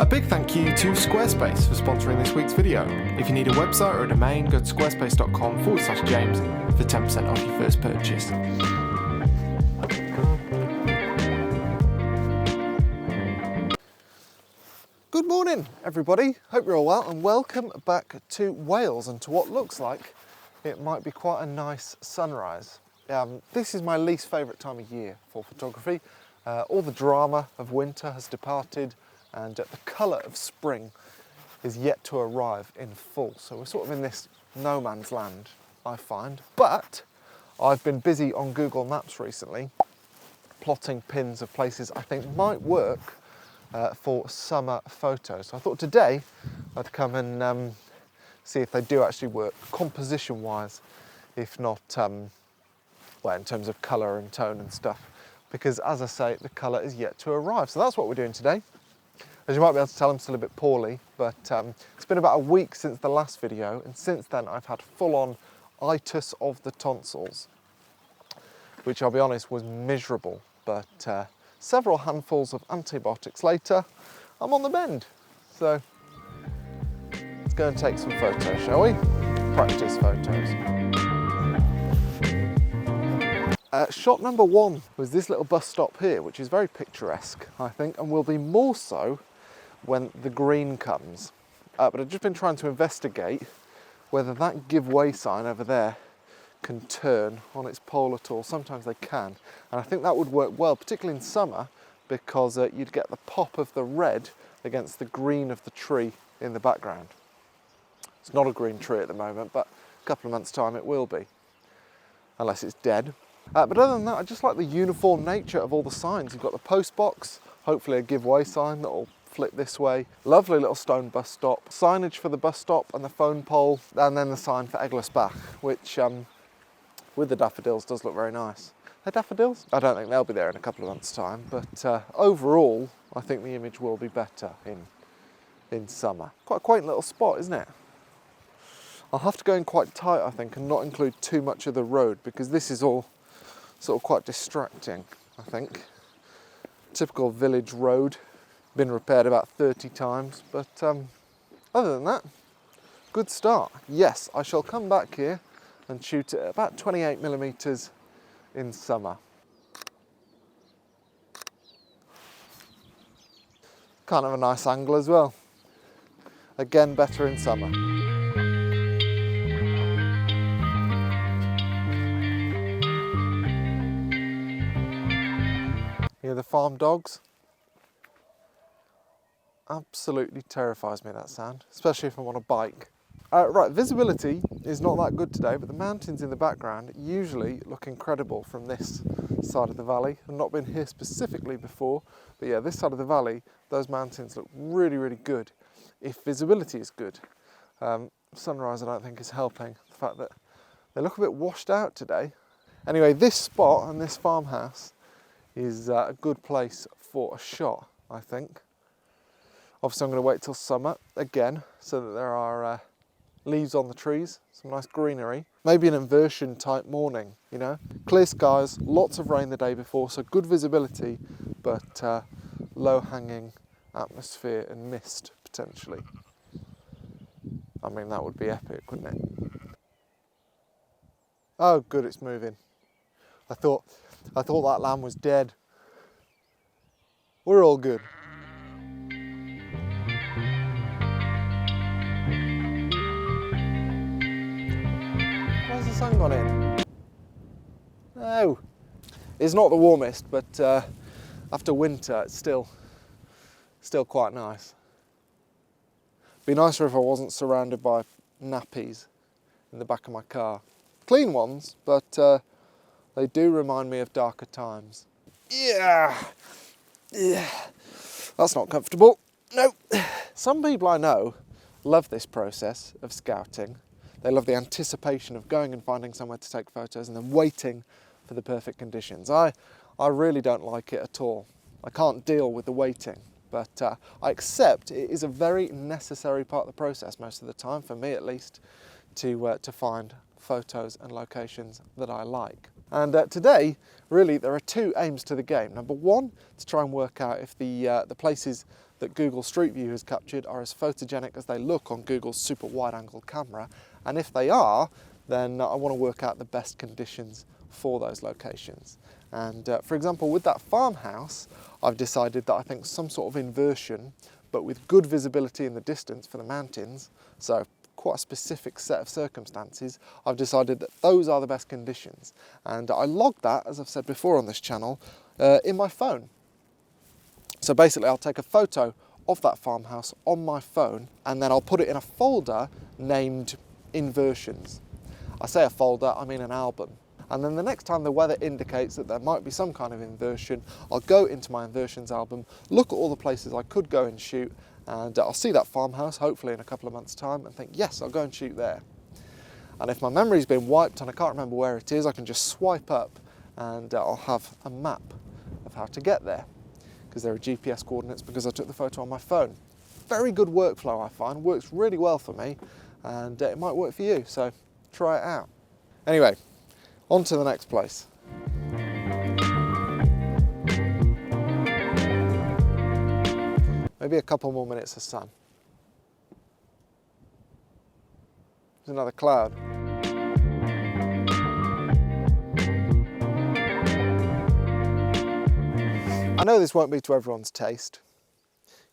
A big thank you to Squarespace for sponsoring this week's video. If you need a website or a domain, go to squarespace.com/James for 10% off your first purchase. Good morning, everybody. Hope you're all well, and welcome back to Wales and to what looks like it might be quite a nice sunrise. This is my least favourite time of year for photography. All the drama of winter has departed, and the colour of spring is yet to arrive in full. So we're sort of in this no man's land, I find. But I've been busy on Google Maps recently, plotting pins of places I think might work for summer photos. So I thought today I'd come and see if they do actually work composition-wise, if not, well, in terms of colour and tone and stuff. Because as I say, the colour is yet to arrive. So that's what we're doing today. As you might be able to tell, I'm still a bit poorly, but it's been about a week since the last video, and since then I've had full-on itis of the tonsils, which I'll be honest was miserable, but several handfuls of antibiotics later, I'm on the mend. So let's go and take some photos, shall we? Practice photos. Shot number one was this little bus stop here, which is very picturesque, I think, and will be more so when the green comes. But I've just been trying to investigate whether that give way sign over there can turn on its pole at all. Sometimes they can, and I think that would work well, particularly in summer, because you'd get the pop of the red against the green of the tree in the background. It's not a green tree at the moment, but a couple of months' time it will be, unless it's dead. But other than that, I just like the uniform nature of all the signs. You've got the post box, hopefully a give way sign that'll flip this way. Lovely little stone bus stop, signage for the bus stop and the phone pole, and then the sign for Egglesbach, which with the daffodils does look very nice. They're daffodils? I don't think they'll be there in a couple of months' time, but overall, I think the image will be better in summer. Quite a quaint little spot, isn't it? I'll have to go in quite tight, I think, and not include too much of the road, because this is all sort of quite distracting, I think. Typical village road, been repaired about 30 times, but other than that, good start. Yes, I shall come back here and shoot at about 28mm in summer. Kind of a nice angle as well. Again, better in summer. Hear the farm dogs? Absolutely terrifies me, that sound, especially if I'm on a bike. Right, visibility is not that good today, but the mountains in the background usually look incredible from this side of the valley. I've not been here specifically before, but yeah, this side of the valley, those mountains look really, really good if visibility is good. Sunrise I don't think is helping, the fact that they look a bit washed out today. Anyway, this spot and this farmhouse is a good place for a shot, I think. Obviously I'm going to wait till summer again, so that there are leaves on the trees, some nice greenery. Maybe an inversion type morning, you know. Clear skies, lots of rain the day before, so good visibility, but low hanging atmosphere and mist potentially. I mean, that would be epic, wouldn't it? Oh good, it's moving. I thought that lamb was dead. We're all good. Where's the sun gone in? No. It's not the warmest, but after winter it's still quite nice. Be nicer if I wasn't surrounded by nappies in the back of my car. Clean ones, but they do remind me of darker times. Yeah, that's not comfortable. No. Some people I know love this process of scouting. They love the anticipation of going and finding somewhere to take photos and then waiting for the perfect conditions. I really don't like it at all. I can't deal with the waiting, but I accept it is a very necessary part of the process most of the time, for me at least, to find photos and locations that I like. And today, really, there are two aims to the game. Number one, to try and work out if the places that Google Street View has captured are as photogenic as they look on Google's super wide-angle camera, and if they are, then I want to work out the best conditions for those locations. And for example, with that farmhouse, I've decided that I think some sort of inversion, but with good visibility in the distance for the mountains, so quite a specific set of circumstances, I've decided that those are the best conditions. And I logged that, as I've said before on this channel, in my phone. So basically I'll take a photo of that farmhouse on my phone, and then I'll put it in a folder named inversions. I say a folder, I mean an album. And then the next time the weather indicates that there might be some kind of inversion, I'll go into my inversions album, look at all the places I could go and shoot, and I'll see that farmhouse, hopefully in a couple of months' time, and think, yes, I'll go and shoot there. And if my memory's been wiped and I can't remember where it is, I can just swipe up and I'll have a map of how to get there, because there are GPS coordinates because I took the photo on my phone. Very good workflow, I find, works really well for me, and it might work for you, so try it out. Anyway, on to the next place. Maybe a couple more minutes of sun. There's another cloud. I know this won't be to everyone's taste.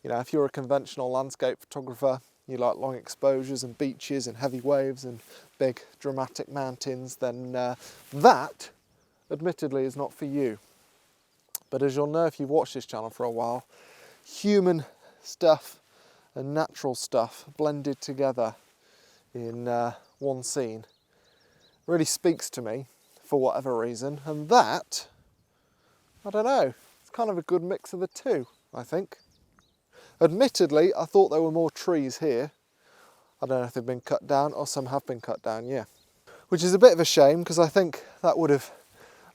You know, if you're a conventional landscape photographer, you like long exposures and beaches and heavy waves and big dramatic mountains, then that, admittedly, is not for you. But as you'll know if you've watched this channel for a while, human stuff and natural stuff blended together in one scene really speaks to me for whatever reason, and that, I don't know, it's kind of a good mix of the two, I think. Admittedly, I thought there were more trees here. I don't know if they've been cut down, or some have been cut down, yeah. Which is a bit of a shame, because I think that would have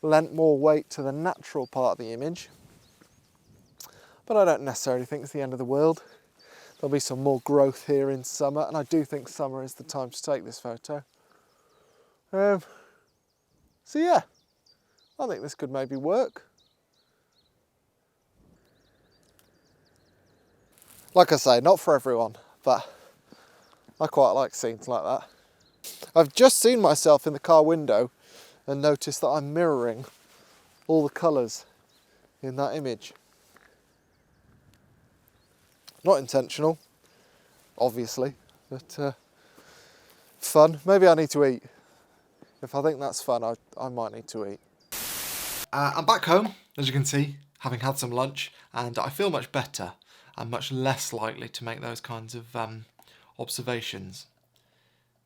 lent more weight to the natural part of the image. But I don't necessarily think it's the end of the world. There'll be some more growth here in summer, and I do think summer is the time to take this photo. So yeah, I think this could maybe work. Like I say, not for everyone, but I quite like scenes like that. I've just seen myself in the car window and noticed that I'm mirroring all the colours in that image. Not intentional, obviously, but fun. Maybe I need to eat. If I think that's fun, I might need to eat. I'm back home, as you can see, having had some lunch, and I feel much better. I'm much less likely to make those kinds of observations.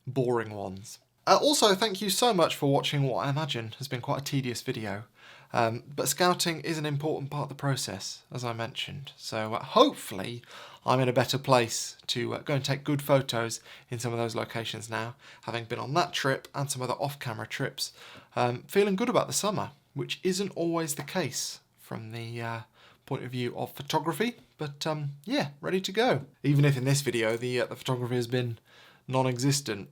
Boring ones. Also, thank you so much for watching what I imagine has been quite a tedious video. But scouting is an important part of the process, as I mentioned. So hopefully I'm in a better place to go and take good photos in some of those locations now, having been on that trip and some other off-camera trips. Feeling good about the summer, which isn't always the case from the point of view of photography, but yeah, ready to go. Even if in this video the photography has been non-existent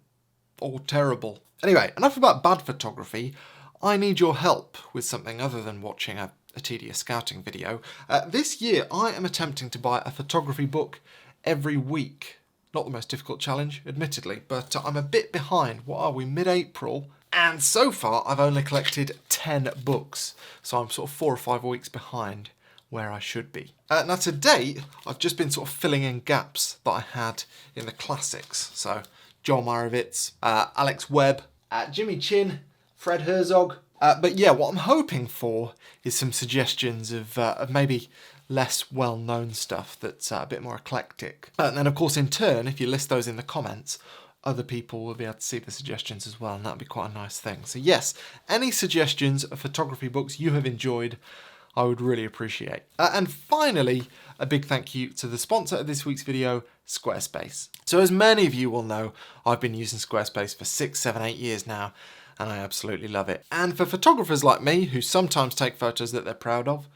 or terrible. Anyway, enough about bad photography. I need your help with something other than watching a tedious scouting video. This year I am attempting to buy a photography book every week. Not the most difficult challenge, admittedly, but I'm a bit behind. What are we, mid-April? And so far I've only collected 10 books, so I'm sort of 4 or 5 weeks behind where I should be. Now to date, I've just been sort of filling in gaps that I had in the classics. So John Marowitz, Alex Webb, Jimmy Chin, Fred Herzog. But yeah, what I'm hoping for is some suggestions of maybe less well-known stuff that's a bit more eclectic. And then of course in turn, if you list those in the comments, other people will be able to see the suggestions as well, and that'd be quite a nice thing. So yes, any suggestions of photography books you have enjoyed, I would really appreciate. And finally, a big thank you to the sponsor of this week's video, Squarespace. So as many of you will know, I've been using Squarespace for 6, 7, 8 years now, and I absolutely love it. And for photographers like me, who sometimes take photos that they're proud of,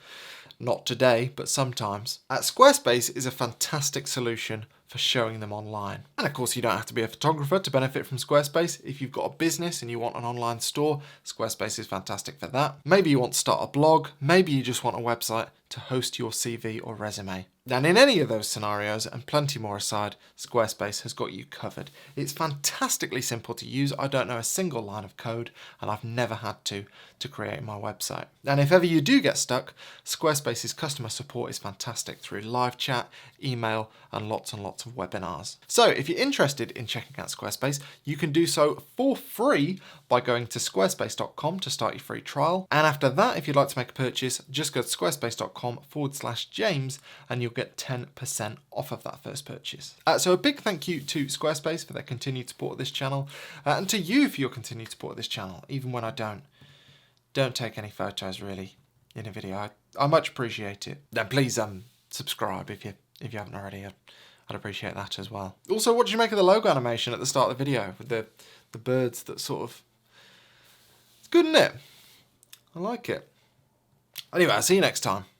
not today, but sometimes, Squarespace is a fantastic solution for showing them online. And of course, you don't have to be a photographer to benefit from Squarespace. If you've got a business and you want an online store, Squarespace is fantastic for that. Maybe you want to start a blog, maybe you just want a website to host your CV or resume. And in any of those scenarios, and plenty more aside, Squarespace has got you covered. It's fantastically simple to use. I don't know a single line of code, and I've never had to create my website. And if ever you do get stuck, Squarespace's customer support is fantastic through live chat, email, and lots of webinars. So if you're interested in checking out Squarespace, you can do so for free by going to squarespace.com to start your free trial. And after that, if you'd like to make a purchase, just go to squarespace.com/James and you'll get 10% off of that first purchase. So a big thank you to Squarespace for their continued support of this channel, and to you for your continued support of this channel, even when I don't take any photos really in a video. I much appreciate it. And please subscribe if you haven't already. I'd appreciate that as well. Also, what did you make of the logo animation at the start of the video with the birds that sort of... It's good, isn't it? I like it. Anyway, I'll see you next time.